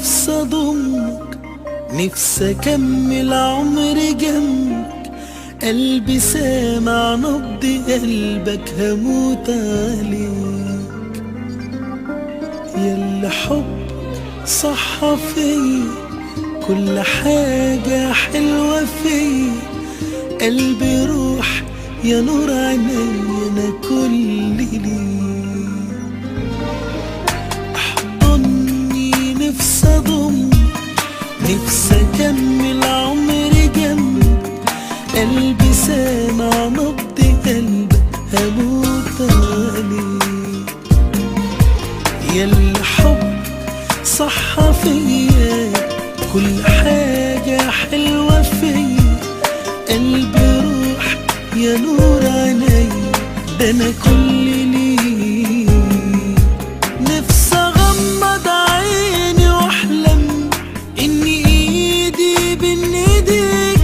نفسي اضمك، نفسي اكمل عمري جنبك. قلبي سامع نبض قلبك، هموت عليك. ياللي حبك صح فيا، كل حاجة حلوة فيا. قلبي روح يا نور عيني، انا كل ليك. احضني نفسي اضمك، نفسي اكمل عمري جنبك. قلبي سامع نبض قلبك، هموت عليك. ياللي حبك صح فيا، كل حاجة حلوة فيا. قلبي روح يا نور عيني، ده انا كل ليك. نفسي اغمض عيني واحلم ان ايدي بين ايديك،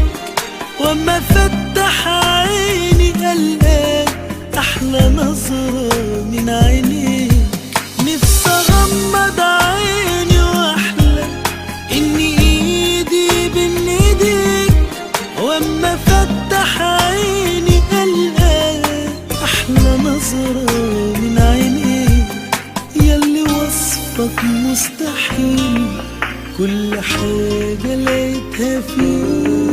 واما افتح عيني القاك احلى نظرة من عينيك. نفسي اغمض عيني واحلم ان ايدي بين ايديك، واما افتح عيني القاك احلى نظرة من عينيك. ياللي وصفك مستحيل، كل حاجة لقيتها فيك.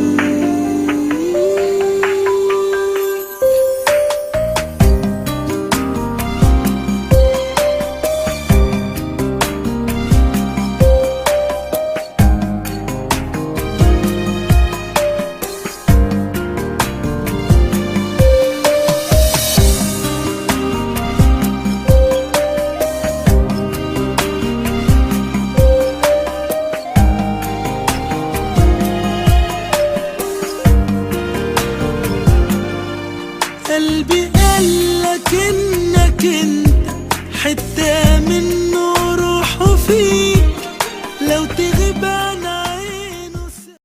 قلبي قالك انك انت